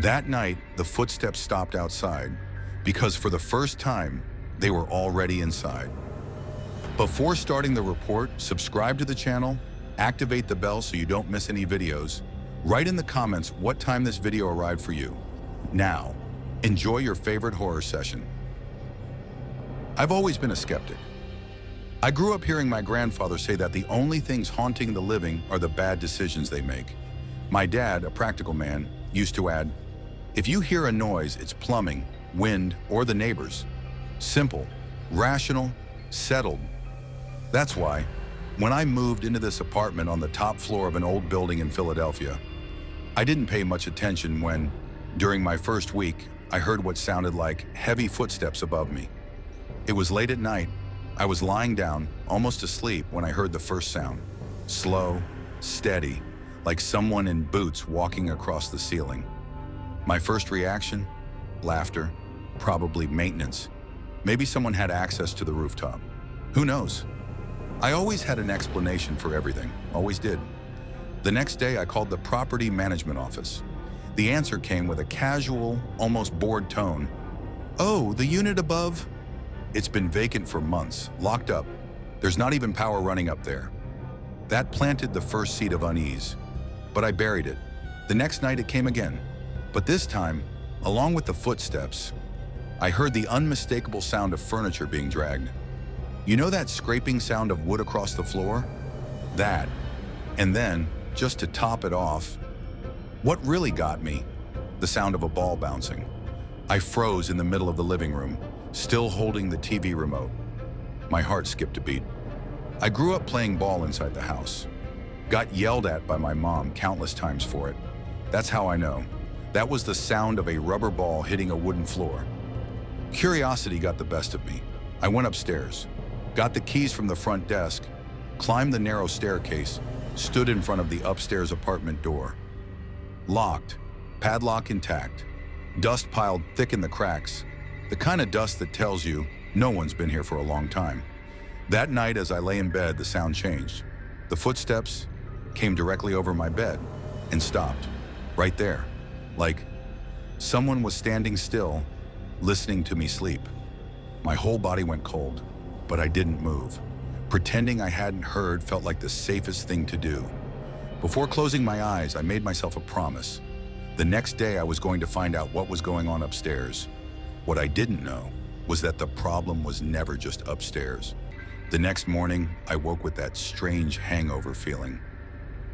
That night, the footsteps stopped outside because for the first time, they were already inside. Before starting the report, subscribe to the channel, activate the bell so you don't miss any videos. Write in the comments what time this video arrived for you. Now, enjoy your favorite horror session. I've always been a skeptic. I grew up hearing my grandfather say that the only things haunting the living are the bad decisions they make. My dad, a practical man, used to add, "If you hear a noise, it's plumbing, wind, or the neighbors." Simple, rational, settled. That's why, when I moved into this apartment on the top floor of an old building in Philadelphia, I didn't pay much attention when, during my first week, I heard what sounded like heavy footsteps above me. It was late at night. I was lying down, almost asleep, when I heard the first sound. Slow, steady, like someone in boots walking across the ceiling. My first reaction? Laughter. Probably maintenance. Maybe someone had access to the rooftop. Who knows? I always had an explanation for everything, always did. The next day, I called the property management office. The answer came with a casual, almost bored tone. "Oh, the unit above? It's been vacant for months, locked up. There's not even power running up there." That planted the first seed of unease, but I buried it. The next night it came again, but this time, along with the footsteps, I heard the unmistakable sound of furniture being dragged. You know that scraping sound of wood across the floor? That. And then, just to top it off, what really got me? The sound of a ball bouncing. I froze in the middle of the living room, still holding the TV remote. My heart skipped a beat. I grew up playing ball inside the house. Got yelled at by my mom countless times for it. That's how I know. That was the sound of a rubber ball hitting a wooden floor. Curiosity got the best of me. I went upstairs, got the keys from the front desk, climbed the narrow staircase, stood in front of the upstairs apartment door. Locked, padlock intact, dust piled thick in the cracks, the kind of dust that tells you no one's been here for a long time. That night, as I lay in bed, the sound changed. The footsteps came directly over my bed and stopped, right there, like someone was standing still, listening to me sleep. My whole body went cold, but I didn't move. Pretending I hadn't heard felt like the safest thing to do. Before closing my eyes, I made myself a promise. The next day, I was going to find out what was going on upstairs. What I didn't know was that the problem was never just upstairs. The next morning, I woke with that strange hangover feeling.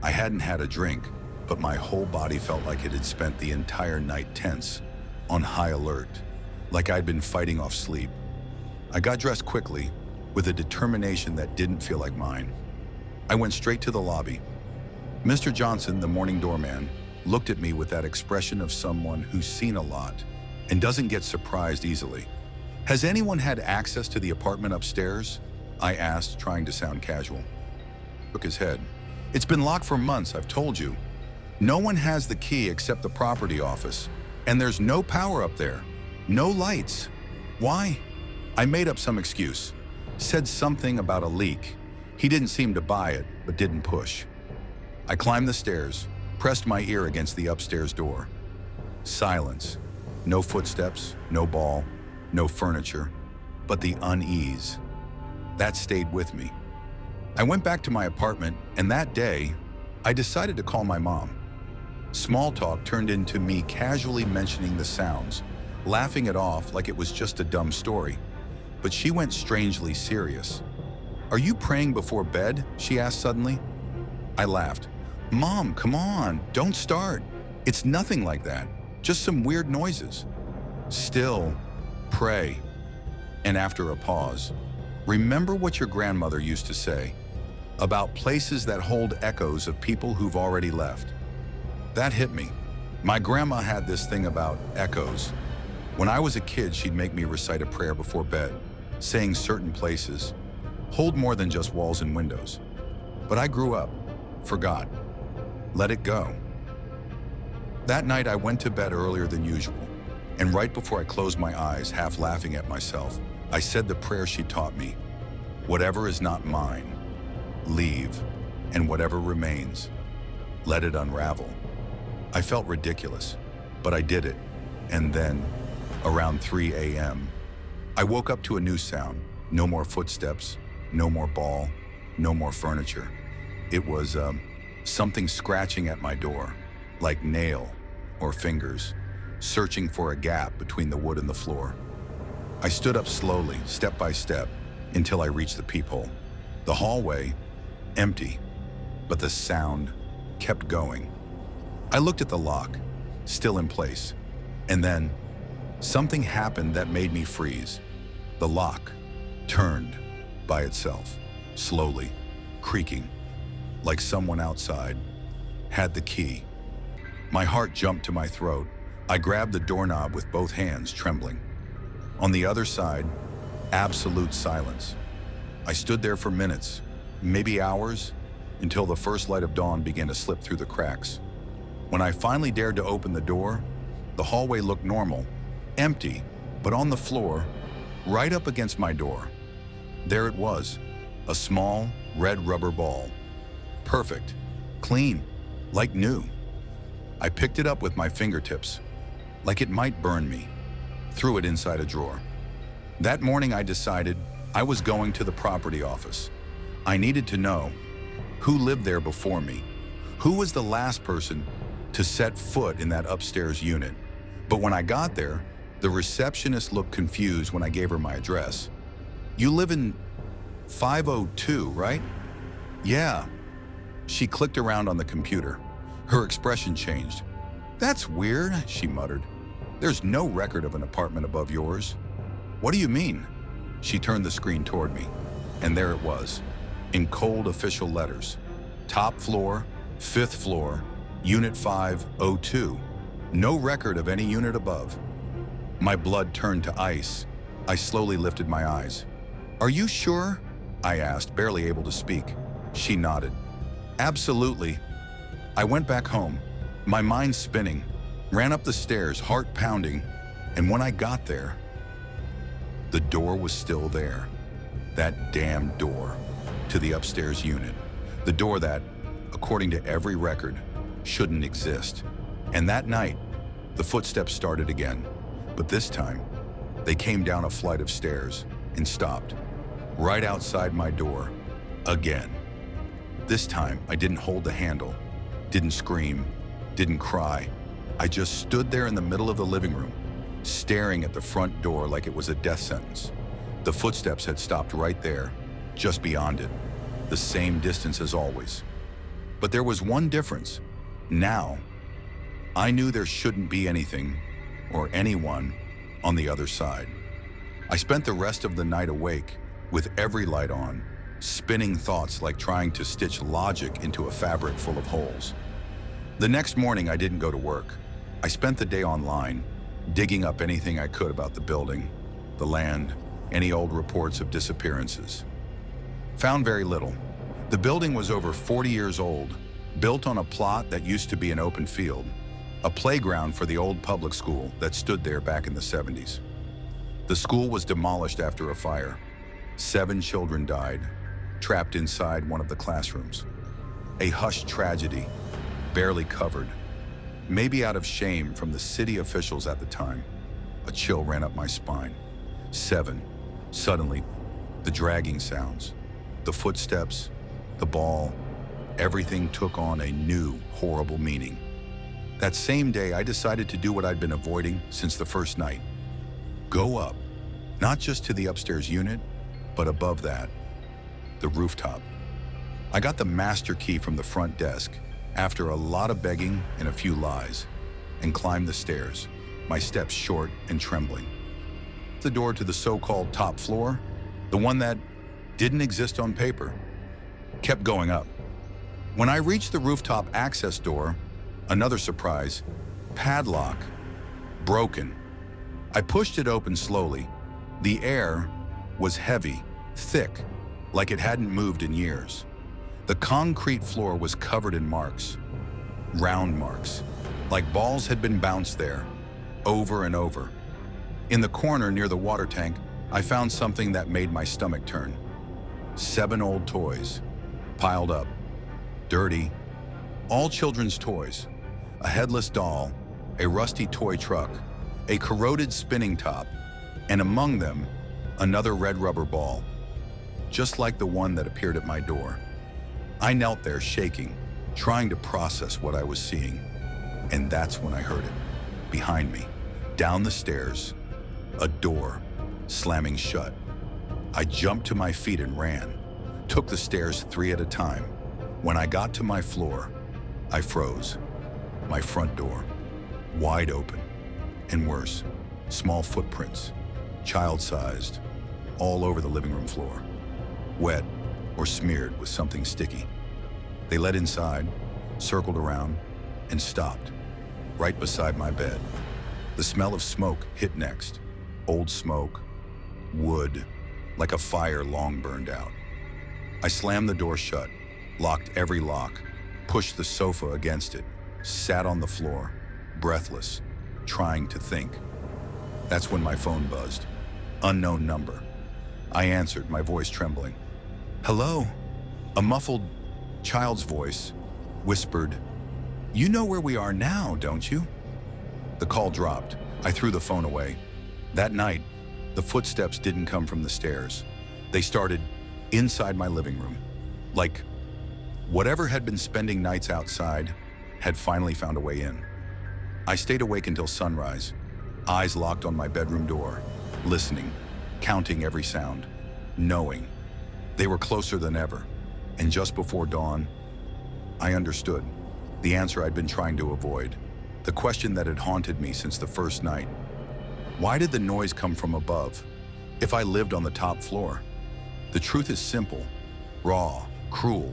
I hadn't had a drink, but my whole body felt like it had spent the entire night tense, on high alert, like I'd been fighting off sleep. I got dressed quickly, with a determination that didn't feel like mine. I went straight to the lobby. Mr. Johnson, the morning doorman, looked at me with that expression of someone who's seen a lot and doesn't get surprised easily. "Has anyone had access to the apartment upstairs?" I asked, trying to sound casual. He shook his head. "It's been locked for months, I've told you. No one has the key except the property office, and there's no power up there, no lights. Why?" I made up some excuse, said something about a leak. He didn't seem to buy it, but didn't push. I climbed the stairs, pressed my ear against the upstairs door. Silence. No footsteps, no ball, no furniture, but the unease. That stayed with me. I went back to my apartment, and that day, I decided to call my mom. Small talk turned into me casually mentioning the sounds, laughing it off like it was just a dumb story. But she went strangely serious. "Are you praying before bed?" she asked suddenly. I laughed. "Mom, come on, don't start. It's nothing like that, just some weird noises." "Still, pray." And after a pause, "Remember what your grandmother used to say about places that hold echoes of people who've already left." That hit me. My grandma had this thing about echoes. When I was a kid, she'd make me recite a prayer before bed, saying certain places hold more than just walls and windows. But I grew up, forgot, let it go. That night I went to bed earlier than usual, and right before I closed my eyes, half laughing at myself, I said the prayer she taught me. "Whatever is not mine, leave, and whatever remains, let it unravel." I felt ridiculous, but I did it. And then, around 3 a.m., I woke up to a new sound. No more footsteps, no more ball, no more furniture. It was something scratching at my door, like nail or fingers, searching for a gap between the wood and the floor. I stood up slowly, step by step, until I reached the peephole. The hallway, empty, but the sound kept going. I looked at the lock, still in place, and then something happened that made me freeze. The lock turned by itself, slowly, creaking, like someone outside had the key. My heart jumped to my throat. I grabbed the doorknob with both hands, trembling. On the other side, absolute silence. I stood there for minutes, maybe hours, until the first light of dawn began to slip through the cracks. When I finally dared to open the door, the hallway looked normal, empty, but on the floor, right up against my door, there it was, a small red rubber ball. Perfect, clean, like new. I picked it up with my fingertips, like it might burn me, threw it inside a drawer. That morning I decided I was going to the property office. I needed to know who lived there before me, who was the last person to set foot in that upstairs unit. But when I got there, the receptionist looked confused when I gave her my address. "You live in 502, right?" "Yeah." She clicked around on the computer. Her expression changed. "That's weird," she muttered. "There's no record of an apartment above yours." "What do you mean?" She turned the screen toward me, and there it was, in cold official letters. Top floor, 5th floor, Unit 502. No record of any unit above. My blood turned to ice. I slowly lifted my eyes. "Are you sure?" I asked, barely able to speak. She nodded. "Absolutely." I went back home, my mind spinning, ran up the stairs, heart pounding, and when I got there, the door was still there. That damn door to the upstairs unit. The door that, according to every record, shouldn't exist. And that night, the footsteps started again. But this time, they came down a flight of stairs and stopped, right outside my door, again. This time, I didn't hold the handle, didn't scream, didn't cry. I just stood there in the middle of the living room, staring at the front door like it was a death sentence. The footsteps had stopped right there, just beyond it, the same distance as always. But there was one difference. Now, I knew there shouldn't be anything or anyone on the other side. I spent the rest of the night awake, with every light on, spinning thoughts like trying to stitch logic into a fabric full of holes. The next morning, I didn't go to work. I spent the day online, digging up anything I could about the building, the land, any old reports of disappearances. Found very little. The building was over 40 years old, built on a plot that used to be an open field, a playground for the old public school that stood there back in the 70s. The school was demolished after a fire. 7 children died, trapped inside one of the classrooms. A hushed tragedy, barely covered, maybe out of shame from the city officials at the time. A chill ran up my spine. 7. Suddenly, the dragging sounds, the footsteps, the ball, everything took on a new, horrible meaning. That same day, I decided to do what I'd been avoiding since the first night. Go up, not just to the upstairs unit, but above that, the rooftop. I got the master key from the front desk after a lot of begging and a few lies, and climbed the stairs, my steps short and trembling. The door to the so-called top floor, the one that didn't exist on paper, kept going up. When I reached the rooftop access door, another surprise, padlock, broken. I pushed it open slowly. The air was heavy, thick, like it hadn't moved in years. The concrete floor was covered in marks, round marks, like balls had been bounced there, over and over. In the corner near the water tank, I found something that made my stomach turn. 7 old toys, piled up, dirty, all children's toys. A headless doll, a rusty toy truck, a corroded spinning top, and among them, another red rubber ball, just like the one that appeared at my door. I knelt there shaking, trying to process what I was seeing. And that's when I heard it. Behind me, down the stairs, a door slamming shut. I jumped to my feet and ran, took the stairs 3 at a time. When I got to my floor, I froze. My front door, wide open, and worse, small footprints, child-sized, all over the living room floor, wet or smeared with something sticky. They led inside, circled around, and stopped, right beside my bed. The smell of smoke hit next. Old smoke, wood, like a fire long burned out. I slammed the door shut, locked every lock, pushed the sofa against it, sat on the floor, breathless, trying to think. That's when my phone buzzed. Unknown number. I answered, my voice trembling. "Hello?" A muffled child's voice whispered, "You know where we are now, don't you?" The call dropped. I threw the phone away. That night, the footsteps didn't come from the stairs. They started inside my living room. Like whatever had been spending nights outside had finally found a way in. I stayed awake until sunrise, eyes locked on my bedroom door, listening, counting every sound, knowing they were closer than ever. And just before dawn, I understood the answer I'd been trying to avoid, the question that had haunted me since the first night. Why did the noise come from above if I lived on the top floor? The truth is simple, raw, cruel.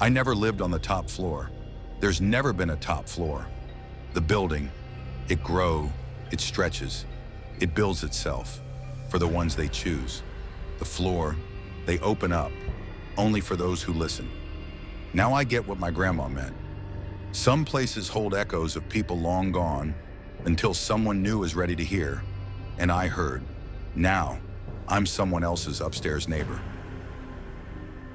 I never lived on the top floor. There's never been a top floor. The building, it grows, it stretches, it builds itself for the ones they choose. The floor, they open up only for those who listen. Now I get what my grandma meant. Some places hold echoes of people long gone until someone new is ready to hear. And I heard. Now, I'm someone else's upstairs neighbor.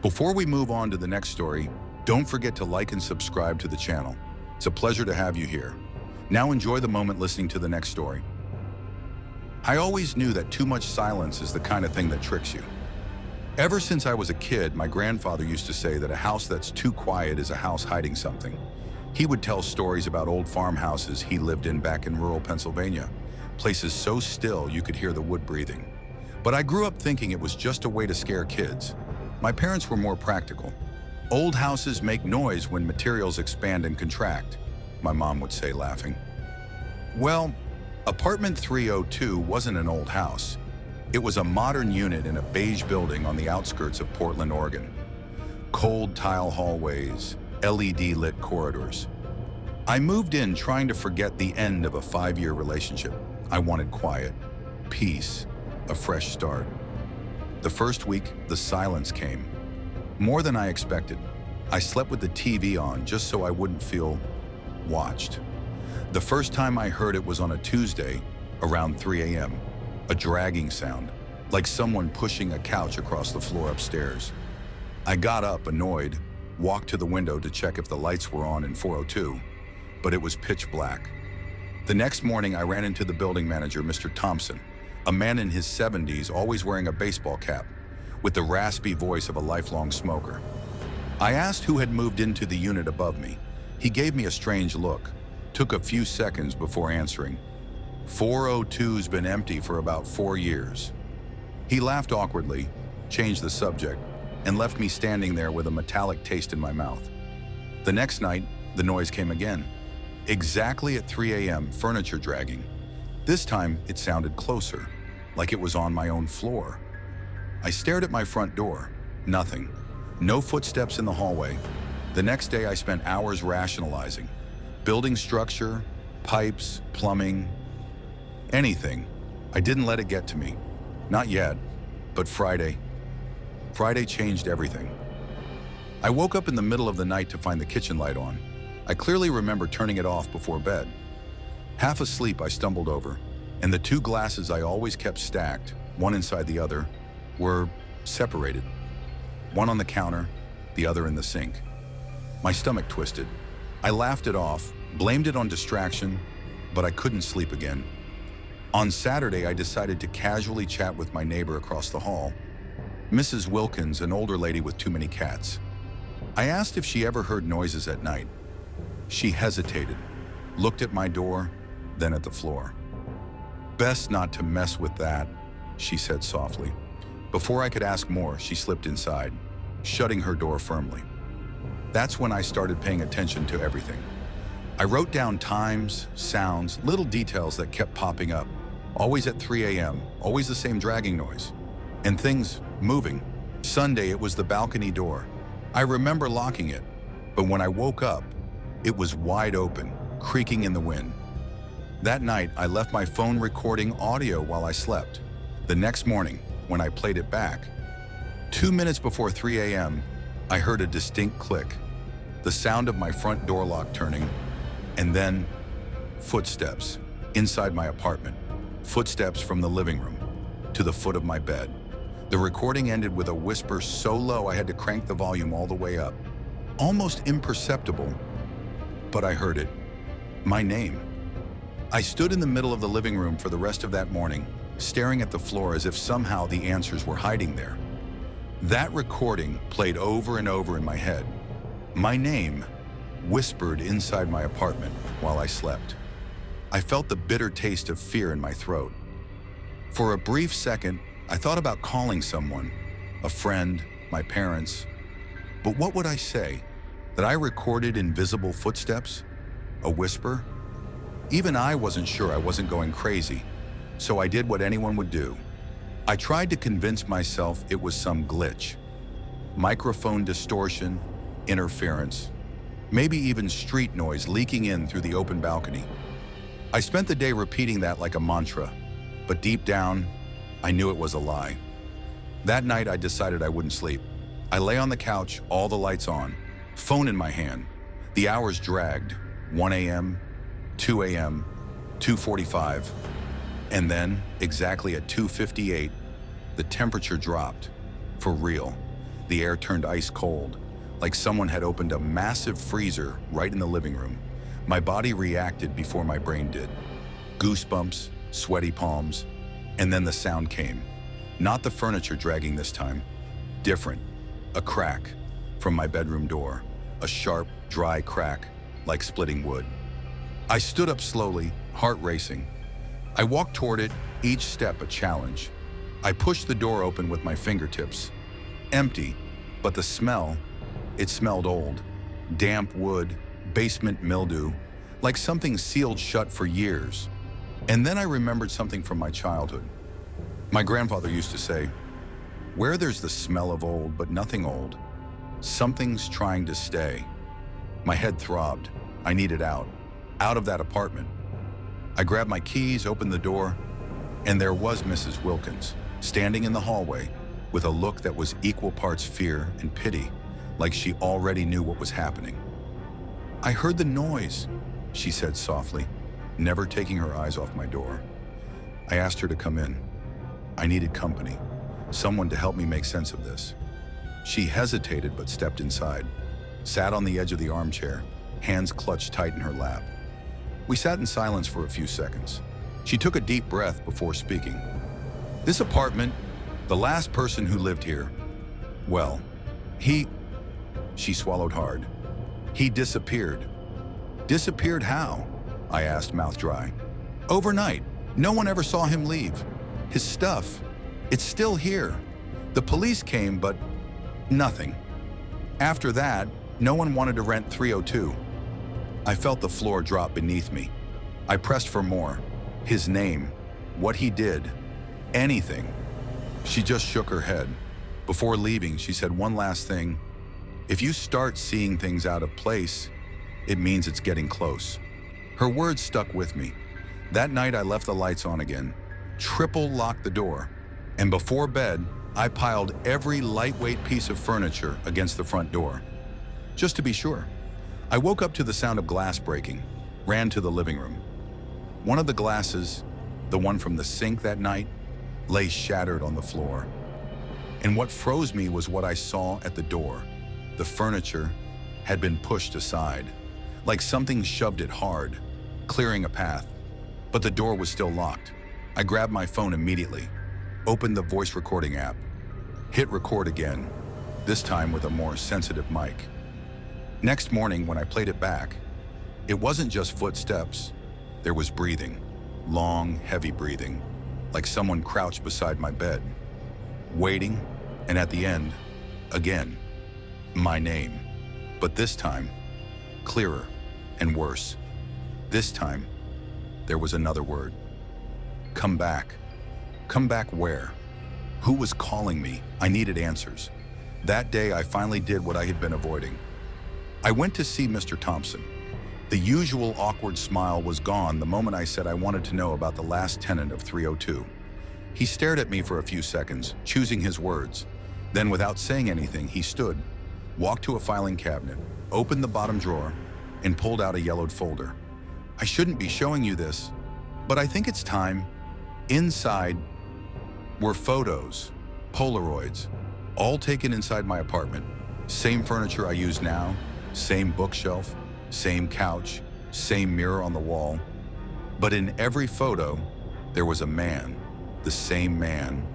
Before we move on to the next story, don't forget to like and subscribe to the channel. It's a pleasure to have you here. Now enjoy the moment listening to the next story. I always knew that too much silence is the kind of thing that tricks you. Ever since I was a kid, my grandfather used to say that a house that's too quiet is a house hiding something. He would tell stories about old farmhouses he lived in back in rural Pennsylvania, places so still you could hear the wood breathing. But I grew up thinking it was just a way to scare kids. My parents were more practical. Old houses make noise when materials expand and contract, my mom would say, laughing. Well, apartment 302 wasn't an old house. It was a modern unit in a beige building on the outskirts of Portland, Oregon. Cold tile hallways, LED-lit corridors. I moved in trying to forget the end of a 5-year relationship. I wanted quiet, peace, a fresh start. The first week, the silence came. More than I expected. I slept with the TV on just so I wouldn't feel watched. The first time I heard it was on a Tuesday around 3 a.m. A dragging sound, like someone pushing a couch across the floor upstairs. I got up, annoyed, walked to the window to check if the lights were on in 402, but it was pitch black. The next morning, I ran into the building manager, Mr. Thompson, a man in his 70s, always wearing a baseball cap, with the raspy voice of a lifelong smoker. I asked who had moved into the unit above me. He gave me a strange look, took a few seconds before answering. 402's been empty for about 4 years. He laughed awkwardly, changed the subject, and left me standing there with a metallic taste in my mouth. The next night, the noise came again. Exactly at 3 a.m., furniture dragging. This time, it sounded closer, like it was on my own floor. I stared at my front door. Nothing. No footsteps in the hallway. The next day, I spent hours rationalizing. Building structure, pipes, plumbing, anything. I didn't let it get to me. Not yet, but Friday changed everything. I woke up in the middle of the night to find the kitchen light on. I clearly remember turning it off before bed. Half asleep, I stumbled over, and the 2 glasses I always kept stacked, one inside the other, were separated. One on the counter, the other in the sink. My stomach twisted. I laughed it off, blamed it on distraction, but I couldn't sleep again. On Saturday, I decided to casually chat with my neighbor across the hall, Mrs. Wilkins, an older lady with too many cats. I asked if she ever heard noises at night. She hesitated, looked at my door, then at the floor. "Best not to mess with that," she said softly. Before I could ask more, she slipped inside, shutting her door firmly. That's when I started paying attention to everything. I wrote down times, sounds, little details that kept popping up. Always at 3 a.m., always the same dragging noise. And things moving. Sunday, it was the balcony door. I remember locking it, but when I woke up, it was wide open, creaking in the wind. That night, I left my phone recording audio while I slept. The next morning, when I played it back, 2 minutes before 3 a.m., I heard a distinct click, the sound of my front door lock turning, and then footsteps inside my apartment, footsteps from the living room to the foot of my bed. The recording ended with a whisper so low I had to crank the volume all the way up. Almost imperceptible, but I heard it. My name. I stood in the middle of the living room for the rest of that morning, staring at the floor as if somehow the answers were hiding there. That recording played over and over in my head. My name whispered inside my apartment while I slept. I felt the bitter taste of fear in my throat. For a brief second, I thought about calling someone, a friend, my parents. But what would I say? That I recorded invisible footsteps? A whisper? Even I wasn't sure I wasn't going crazy, so I did what anyone would do. I tried to convince myself it was some glitch. Microphone distortion, interference, maybe even street noise leaking in through the open balcony. I spent the day repeating that like a mantra, but deep down, I knew it was a lie. That night, I decided I wouldn't sleep. I lay on the couch, all the lights on, phone in my hand. The hours dragged, 1 a.m., 2 a.m., 2:45, and then, exactly at 2:58, the temperature dropped. For real. The air turned ice cold, like someone had opened a massive freezer right in the living room. My body reacted before my brain did. Goosebumps, sweaty palms, and then the sound came. Not the furniture dragging this time. Different. A crack from my bedroom door. A sharp, dry crack, like splitting wood. I stood up slowly, heart racing. I walked toward it, each step a challenge. I pushed the door open with my fingertips. Empty, but the smell, it smelled old. Damp wood, basement mildew, like something sealed shut for years. And then I remembered something from my childhood. My grandfather used to say, "Where there's the smell of old but nothing old, something's trying to stay." My head throbbed. I needed out of that apartment. I grabbed my keys, opened the door, and there was Mrs. Wilkins, standing in the hallway with a look that was equal parts fear and pity, like she already knew what was happening. "I heard the noise," she said softly, never taking her eyes off my door. I asked her to come in. I needed company, someone to help me make sense of this. She hesitated but stepped inside, sat on the edge of the armchair, hands clutched tight in her lap. We sat in silence for a few seconds. She took a deep breath before speaking. "This apartment, the last person who lived here, well, she swallowed hard. He disappeared." "Disappeared how?" I asked, mouth dry. "Overnight. No one ever saw him leave. His stuff, it's still here. The police came, but nothing. After that, no one wanted to rent 302. I felt the floor drop beneath me. I pressed for more. His name, what he did, anything. She just shook her head. Before leaving, she said one last thing. "If you start seeing things out of place, it means it's getting close." Her words stuck with me. That night, I left the lights on again, triple locked the door, and before bed, I piled every lightweight piece of furniture against the front door, just to be sure. I woke up to the sound of glass breaking, ran to the living room. One of the glasses, the one from the sink that night, lay shattered on the floor. And what froze me was what I saw at the door. The furniture had been pushed aside, like something shoved it hard, clearing a path. but the door was still locked. I grabbed my phone immediately, opened the voice recording app, hit record again, this time with a more sensitive mic. Next morning, when I played it back, it wasn't just footsteps. There was breathing, long, heavy breathing, like someone crouched beside my bed, waiting, and at the end, again, my name. But this time, clearer and worse. This time, there was another word. Come back. Come back where? Who was calling me? I needed answers. That day, I finally did what I had been avoiding. I went to see Mr. Thompson. The usual awkward smile was gone the moment I said I wanted to know about the last tenant of 302. He stared at me for a few seconds, choosing his words. Then, without saying anything, he stood, walked to a filing cabinet, opened the bottom drawer, and pulled out a yellowed folder. I shouldn't be showing you this, but I think it's time. Inside were photos, Polaroids, all taken inside my apartment. Same furniture I use now, same bookshelf, same couch, same mirror on the wall. But in every photo, there was a man, the same man,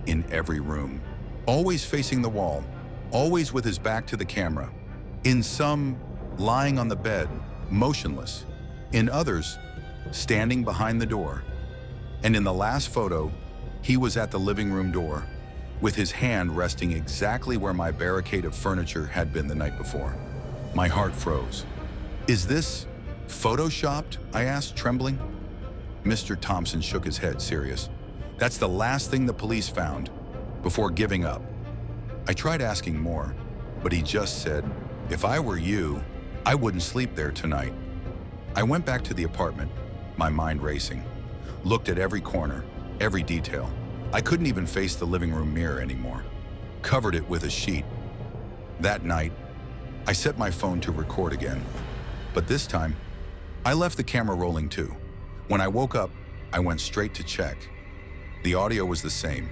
in every room. Always facing the wall, always with his back to the camera. In some, lying on the bed, motionless. In others, standing behind the door. And in the last photo, he was at the living room door, with his hand resting exactly where my barricade of furniture had been the night before. My heart froze. Is this photoshopped? I asked, trembling. Mr. Thompson shook his head, serious. That's the last thing the police found, before giving up. I tried asking more, but he just said, if I were you, I wouldn't sleep there tonight. I went back to the apartment, my mind racing. Looked at every corner, every detail. I couldn't even face the living room mirror anymore. Covered it with a sheet. That night, I set my phone to record again. But this time, I left the camera rolling too. When I woke up, I went straight to check. The audio was the same.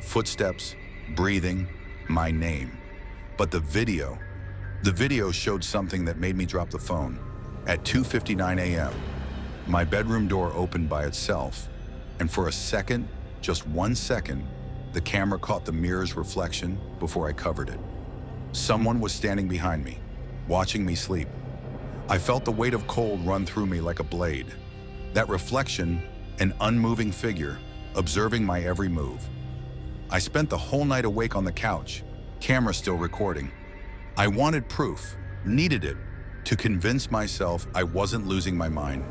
Footsteps, breathing, my name. But the video showed something that made me drop the phone. At 2:59 a.m., my bedroom door opened by itself, and for a second, just 1 second, the camera caught the mirror's reflection before I covered it. Someone was standing behind me, watching me sleep. I felt the weight of cold run through me like a blade. That reflection, an unmoving figure, observing my every move. I spent the whole night awake on the couch, camera still recording. I wanted proof, needed it, to convince myself I wasn't losing my mind.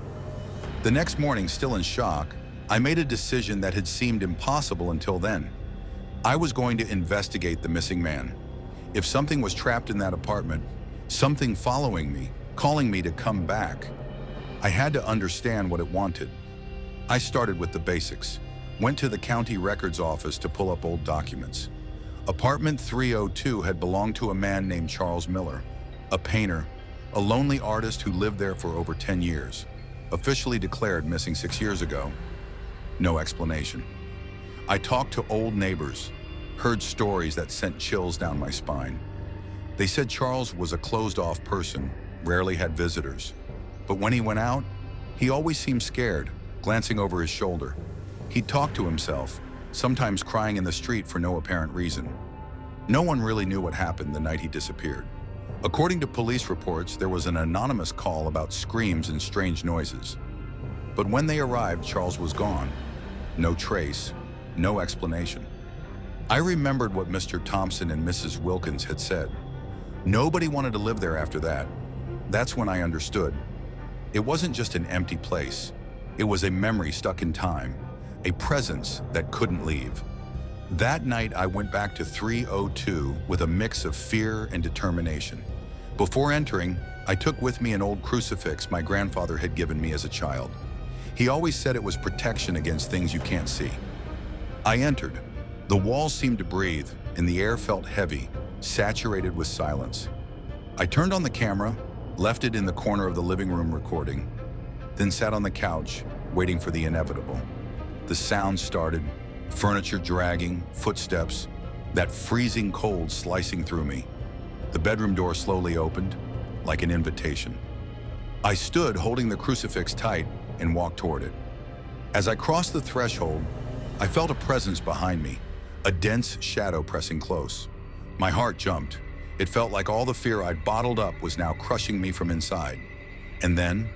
The next morning, still in shock, I made a decision that had seemed impossible until then. I was going to investigate the missing man. If something was trapped in that apartment, something following me, calling me to come back, I had to understand what it wanted. I started with the basics. Went to the county records office to pull up old documents. Apartment 302 had belonged to a man named Charles Miller, a painter, a lonely artist who lived there for over 10 years, officially declared missing 6 years ago. No explanation. I talked to old neighbors, heard stories that sent chills down my spine. They said Charles was a closed-off person, rarely had visitors. But when he went out, he always seemed scared, glancing over his shoulder. He'd talk to himself, sometimes crying in the street for no apparent reason. No one really knew what happened the night he disappeared. According to police reports, there was an anonymous call about screams and strange noises. But when they arrived, Charles was gone. No trace, no explanation. I remembered what Mr. Thompson and Mrs. Wilkins had said. Nobody wanted to live there after that. That's when I understood. It wasn't just an empty place. It was a memory stuck in time, a presence that couldn't leave. That night, I went back to 302 with a mix of fear and determination. Before entering, I took with me an old crucifix my grandfather had given me as a child. He always said it was protection against things you can't see. I entered. The walls seemed to breathe, and the air felt heavy, saturated with silence. I turned on the camera, left it in the corner of the living room recording, then sat on the couch, waiting for the inevitable. The sound started, furniture dragging, footsteps, that freezing cold slicing through me. The bedroom door slowly opened, like an invitation. I stood holding the crucifix tight and walked toward it. As I crossed the threshold, I felt a presence behind me, a dense shadow pressing close. My heart jumped. It felt like all the fear I'd bottled up was now crushing me from inside. And then,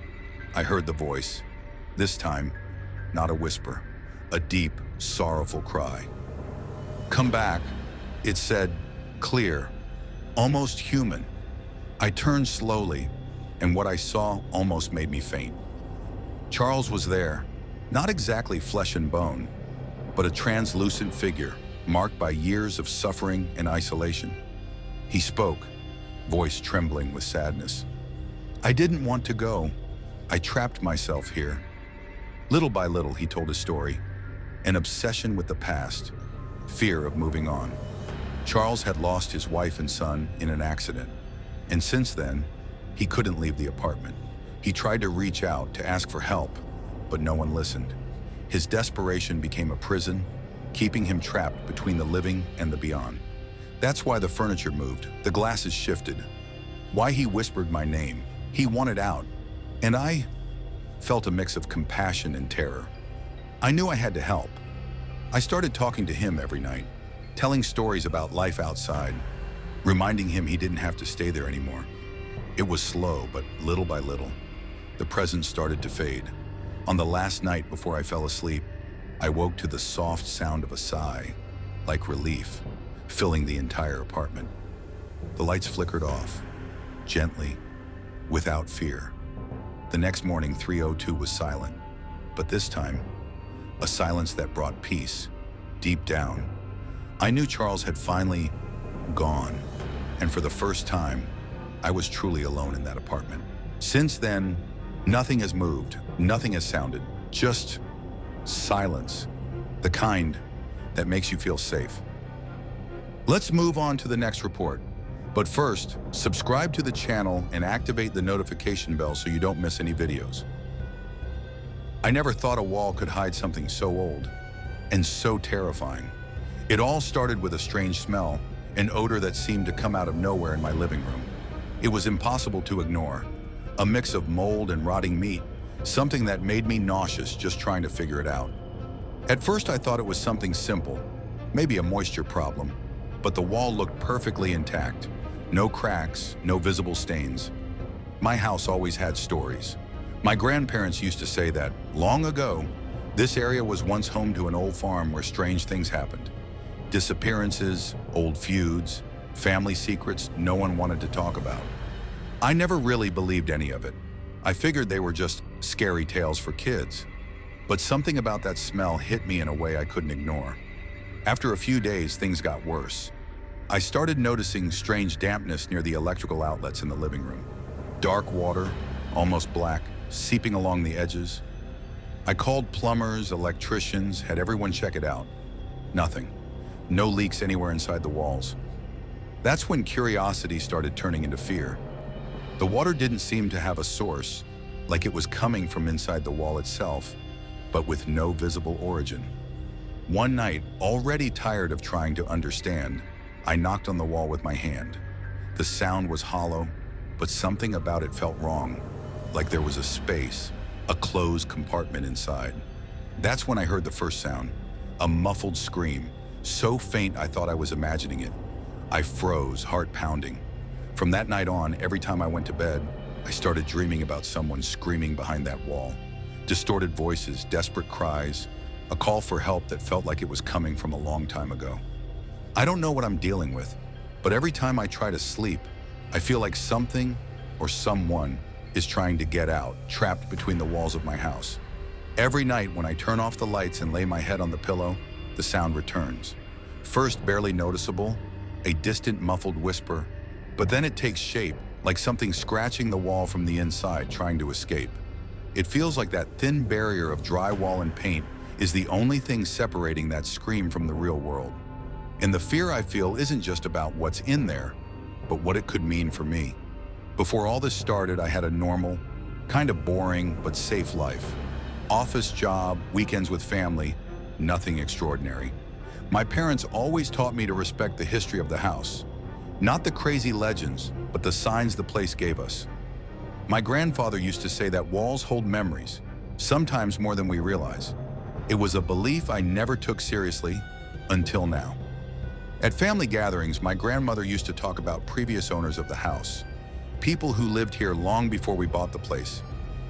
I heard the voice. This time, not a whisper, a deep, sorrowful cry. "Come back," it said, clear, almost human. I turned slowly, and what I saw almost made me faint. Charles was there, not exactly flesh and bone, but a translucent figure marked by years of suffering and isolation. He spoke, voice trembling with sadness. "I didn't want to go. I trapped myself here." Little by little, he told his story. An obsession with the past, fear of moving on. Charles had lost his wife and son in an accident, and since then, he couldn't leave the apartment. He tried to reach out to ask for help, but no one listened. His desperation became a prison, keeping him trapped between the living and the beyond. That's why the furniture moved, the glasses shifted, why he whispered my name. He wanted out, and I felt a mix of compassion and terror. I knew I had to help. I started talking to him every night, telling stories about life outside, reminding him he didn't have to stay there anymore. It was slow, but little by little, the presence started to fade. On the last night before I fell asleep, I woke to the soft sound of a sigh, like relief, filling the entire apartment. The lights flickered off, gently, without fear. The next morning, 302 was silent, but this time, a silence that brought peace, deep down. I knew Charles had finally gone, and for the first time, I was truly alone in that apartment. Since then, nothing has moved, nothing has sounded, just silence, the kind that makes you feel safe. Let's move on to the next report. But first, subscribe to the channel and activate the notification bell so you don't miss any videos. I never thought a wall could hide something so old and so terrifying. It all started with a strange smell, an odor that seemed to come out of nowhere in my living room. It was impossible to ignore, a mix of mold and rotting meat, something that made me nauseous just trying to figure it out. At first I thought it was something simple, maybe a moisture problem, but the wall looked perfectly intact. No cracks, no visible stains. My house always had stories. My grandparents used to say that, long ago, this area was once home to an old farm where strange things happened. Disappearances, old feuds, family secrets no one wanted to talk about. I never really believed any of it. I figured they were just scary tales for kids. But something about that smell hit me in a way I couldn't ignore. After a few days, things got worse. I started noticing strange dampness near the electrical outlets in the living room. Dark water, almost black, seeping along the edges. I called plumbers, electricians, had everyone check it out. Nothing. No leaks anywhere inside the walls. That's when curiosity started turning into fear. The water didn't seem to have a source, like it was coming from inside the wall itself, but with no visible origin. One night, already tired of trying to understand, I knocked on the wall with my hand. The sound was hollow, but something about it felt wrong, like there was a space, a closed compartment inside. That's when I heard the first sound, a muffled scream, so faint I thought I was imagining it. I froze, heart pounding. From that night on, every time I went to bed, I started dreaming about someone screaming behind that wall. Distorted voices, desperate cries, a call for help that felt like it was coming from a long time ago. I don't know what I'm dealing with, but every time I try to sleep, I feel like something or someone is trying to get out, trapped between the walls of my house. Every night when I turn off the lights and lay my head on the pillow, the sound returns. First barely noticeable, a distant muffled whisper, but then it takes shape, like something scratching the wall from the inside, trying to escape. It feels like that thin barrier of drywall and paint is the only thing separating that scream from the real world. And the fear I feel isn't just about what's in there, but what it could mean for me. Before all this started, I had a normal, kind of boring, but safe life. Office job, weekends with family, nothing extraordinary. My parents always taught me to respect the history of the house. Not the crazy legends, but the signs the place gave us. My grandfather used to say that walls hold memories, sometimes more than we realize. It was a belief I never took seriously until now. At family gatherings, my grandmother used to talk about previous owners of the house, people who lived here long before we bought the place.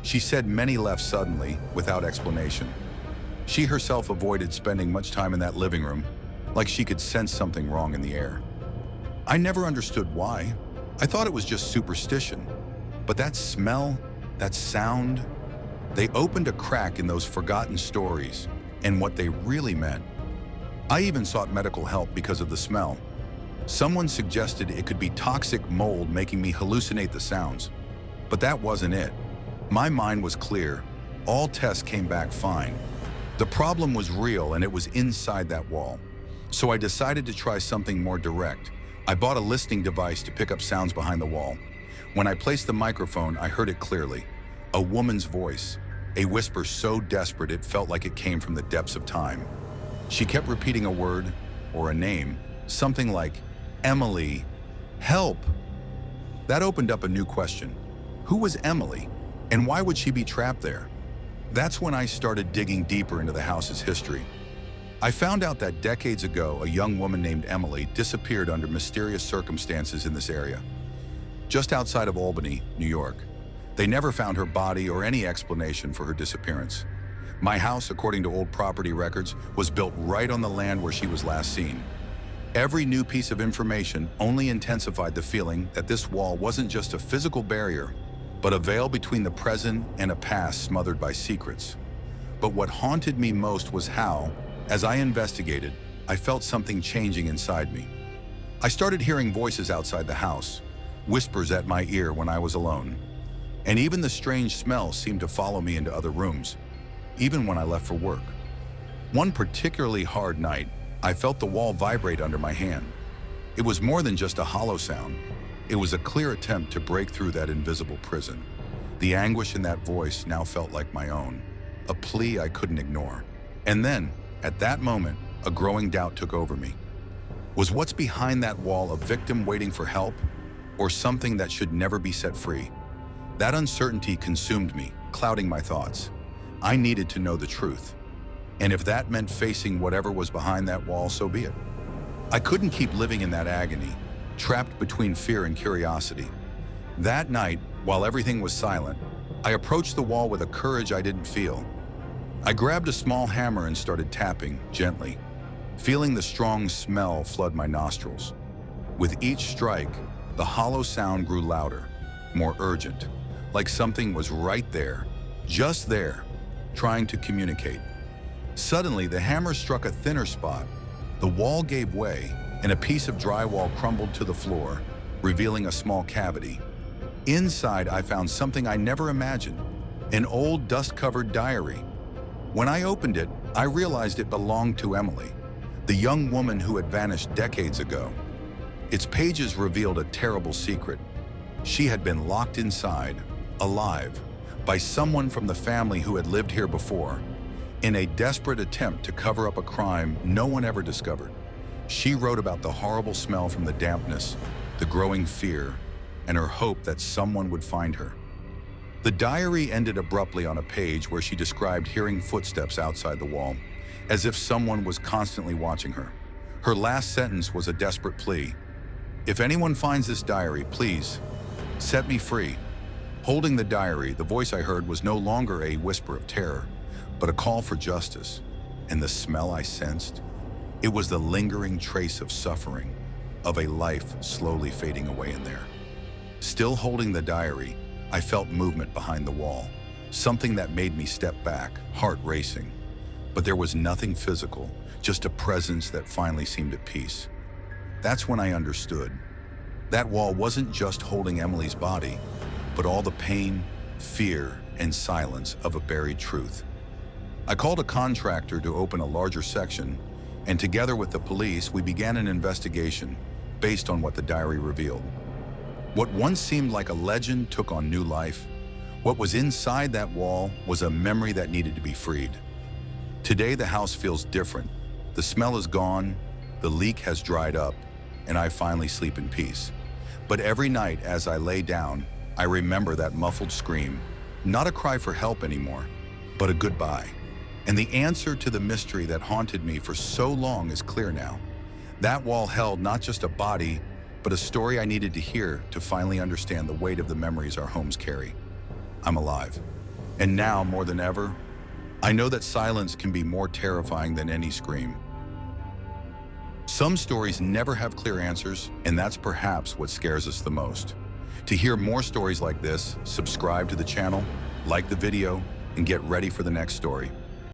She said many left suddenly, without explanation. She herself avoided spending much time in that living room, like she could sense something wrong in the air. I never understood why. I thought it was just superstition. But that smell, that sound, they opened a crack in those forgotten stories and what they really meant. I even sought medical help because of the smell. Someone suggested it could be toxic mold making me hallucinate the sounds. But that wasn't it. My mind was clear. All tests came back fine. The problem was real and it was inside that wall. So I decided to try something more direct. I bought a listening device to pick up sounds behind the wall. When I placed the microphone, I heard it clearly. A woman's voice, a whisper so desperate it felt like it came from the depths of time. She kept repeating a word or a name, something like, "Emily, help." That opened up a new question. Who was Emily, and why would she be trapped there? That's when I started digging deeper into the house's history. I found out that decades ago, a young woman named Emily disappeared under mysterious circumstances in this area, just outside of Albany, New York. They never found her body or any explanation for her disappearance. My house, according to old property records, was built right on the land where she was last seen. Every new piece of information only intensified the feeling that this wall wasn't just a physical barrier, but a veil between the present and a past smothered by secrets. But what haunted me most was how, as I investigated, I felt something changing inside me. I started hearing voices outside the house, whispers at my ear when I was alone. And even the strange smell seemed to follow me into other rooms, even when I left for work. One particularly hard night, I felt the wall vibrate under my hand. It was more than just a hollow sound. It was a clear attempt to break through that invisible prison. The anguish in that voice now felt like my own, a plea I couldn't ignore. And then, at that moment, a growing doubt took over me. Was what's behind that wall a victim waiting for help, or something that should never be set free? That uncertainty consumed me, clouding my thoughts. I needed to know the truth. And if that meant facing whatever was behind that wall, so be it. I couldn't keep living in that agony, trapped between fear and curiosity. That night, while everything was silent, I approached the wall with a courage I didn't feel. I grabbed a small hammer and started tapping, gently, feeling the strong smell flood my nostrils. With each strike, the hollow sound grew louder, more urgent, like something was right there, just there, trying to communicate. Suddenly, the hammer struck a thinner spot. The wall gave way, and a piece of drywall crumbled to the floor, revealing a small cavity. Inside, I found something I never imagined, an old dust-covered diary. When I opened it, I realized it belonged to Emily, the young woman who had vanished decades ago. Its pages revealed a terrible secret. She had been locked inside, alive, by someone from the family who had lived here before, in a desperate attempt to cover up a crime no one ever discovered. She wrote about the horrible smell from the dampness, the growing fear, and her hope that someone would find her. The diary ended abruptly on a page where she described hearing footsteps outside the wall, as if someone was constantly watching her. Her last sentence was a desperate plea. "If anyone finds this diary, please, set me free." Holding the diary, the voice I heard was no longer a whisper of terror, but a call for justice. And the smell I sensed, it was the lingering trace of suffering, of a life slowly fading away in there. Still holding the diary, I felt movement behind the wall, something that made me step back, heart racing. But there was nothing physical, just a presence that finally seemed at peace. That's when I understood. That wall wasn't just holding Emily's body, but all the pain, fear, and silence of a buried truth. I called a contractor to open a larger section, and together with the police, we began an investigation based on what the diary revealed. What once seemed like a legend took on new life. What was inside that wall was a memory that needed to be freed. Today, the house feels different. The smell is gone, the leak has dried up, and I finally sleep in peace. But every night as I lay down, I remember that muffled scream, not a cry for help anymore, but a goodbye. And the answer to the mystery that haunted me for so long is clear now. That wall held not just a body, but a story I needed to hear to finally understand the weight of the memories our homes carry. I'm alive. And now, more than ever, I know that silence can be more terrifying than any scream. Some stories never have clear answers, and that's perhaps what scares us the most. To hear more stories like this, subscribe to the channel, like the video, and get ready for the next story.